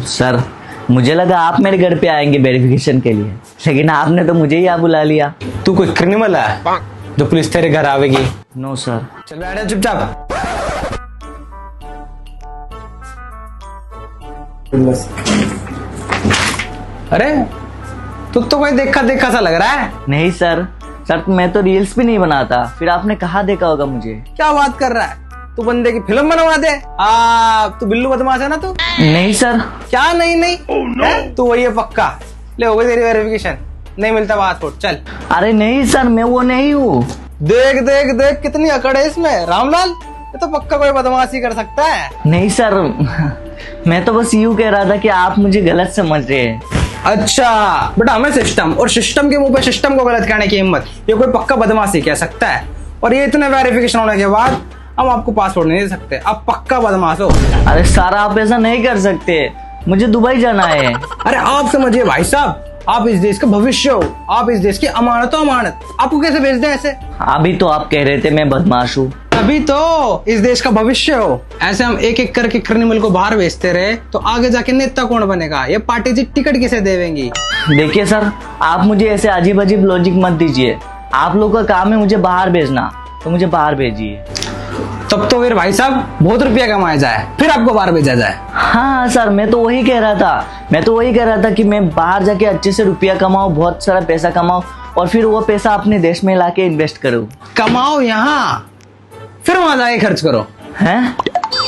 Sir मुझे लगा आप मेरे घर पे आएंगे वेरिफिकेशन के लिए, लेकिन आपने तो मुझे ही यहाँ बुला लिया। तू कोई क्रिमिनल है जो पुलिस तेरे घर आवेगी? No sir. चल बैठ जा चुपचाप। अरे तू तो कोई देखा देखा सा लग रहा है। नहीं सर, सर मैं तो रील्स भी नहीं बनाता, फिर आपने कहाँ देखा होगा मुझे। क्या बात कर रहा है? तू बंदे की फिल्म बनवा दे। तू बिल्लू बदमाश है ना तू? नहीं सर। क्या नहीं नहीं? तू वही है पक्का। ले हो गई तेरी वेरिफिकेशन, नहीं मिलता पासपोर्ट, चल। अरे नहीं सर, मैं वो नहीं हूँ। देख देख देख कितनी अकड़ है इसमें। रामलाल, ये तो पक्का कोई बदमाशी कर सकता है। नहीं सर, मैं तो बस यूं कह रहा था कि आप मुझे गलत समझ रहे हैं। अच्छा बेटा, हमें सिस्टम और सिस्टम के मुंह पे सिस्टम को गलत कहने की हिम्मत, ये कोई पक्का बदमाशी कह सकता है? और ये इतने वेरिफिकेशन होने के बाद हम आपको पासपोर्ट नहीं दे सकते। आप पक्का बदमाश हो। अरे सर आप ऐसा नहीं कर सकते, मुझे दुबई जाना है। अरे आप समझिए भाई साहब, आप इस देश का भविष्य हो, आप इस देश की अमानत हो। अमानत आपको कैसे भेज दें ऐसे? अभी तो आप कह रहे थे मैं बदमाश हूँ। अभी तो इस देश का भविष्य हो। ऐसे हम एक एक करके क्रिमिनल को बाहर भेजते रहे तो आगे जाके नेता कौन बनेगा? ये पार्टी जी टिकट किसे देवेंगी? देखिए सर, आप मुझे ऐसे अजीब अजीब लॉजिक मत दीजिए। आप लोग का काम है मुझे बाहर भेजना, तो मुझे बाहर भेजिए। तब तो फिर भाई साहब बहुत रुपया कमाया जाए, फिर आपको बाहर भेजा जाए। हाँ सर, मैं तो वही कह रहा था कि मैं बाहर जाके अच्छे से रुपया कमाऊं, बहुत सारा पैसा कमाऊं, और फिर वो पैसा अपने देश में लाके इन्वेस्ट करूं। कमाओ यहाँ, फिर वहां जाके खर्च करो। हैं?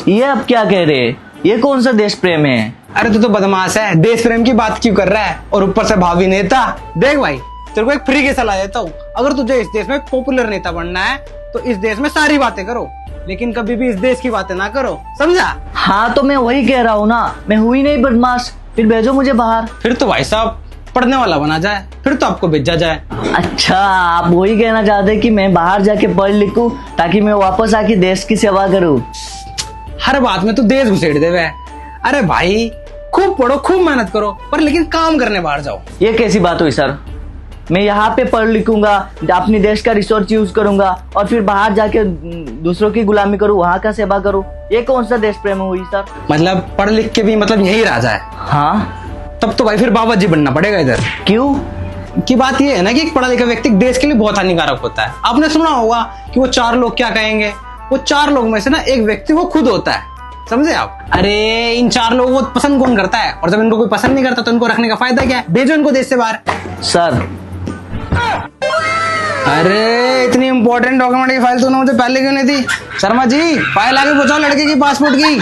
ये अब क्या कह रहे हैं? ये कौन सा देश प्रेम है? अरे तू तो बदमाश है, देश प्रेम की बात क्यों कर रहा है? और ऊपर से भावी नेता। देख भाई, तेरे को एक फ्री की सलाह देता हूँ। अगर तुझे इस देश में पॉपुलर नेता बनना है तो इस देश में सारी बातें करो, लेकिन कभी भी इस देश की बातें ना करो, समझा? हाँ तो मैं वही कह रहा हूँ ना, मैं हुई नहीं बदमाश, फिर भेजो मुझे बाहर। फिर तो भाई साहब पढ़ने वाला बना जाए, फिर तो आपको भेजा जाए। अच्छा, आप वही कहना चाहते कि मैं बाहर जाके पढ़ लिखूं ताकि मैं वापस आके देश की सेवा करूं। हर बात में तो देश घुसेड़ दे वे। अरे भाई खूब पढ़ो, खूब मेहनत करो, पर लेकिन काम करने बाहर जाओ। ये कैसी बात हुई सर? मैं यहाँ पे पढ़ लिखूंगा, अपनी देश का रिसोर्स यूज करूंगा, और फिर बाहर जाके दूसरों की गुलामी करूं, वहाँ का सेवा करूं। ये कौन सा देश प्रेम हुई सर? मतलब पढ़ लिख के भी मतलब यही राजा है? हाँ। तब तो भाई फिर बाबा जी बनना पड़ेगा इधर। क्यों? की बात ये है ना कि एक पढ़ा लिखा व्यक्ति देश के लिए बहुत हानिकारक होता है। आपने सुना होगा कि वो 4 लोग क्या कहेंगे। वो 4 लोग में से ना एक व्यक्ति वो खुद होता है, समझे आप? अरे इन 4 लोगों को पसंद कौन करता है? और जब इनको कोई पसंद नहीं करता तो इनको रखने का फायदा क्या है? भेजो इनको देश से बाहर। सर अरे इतनी इंपॉर्टेंट डॉक्यूमेंट की फाइल तूने मुझे पहले क्यों नहीं दी? शर्मा जी, फाइल आगे पहुंचाओ लड़के की पासपोर्ट की।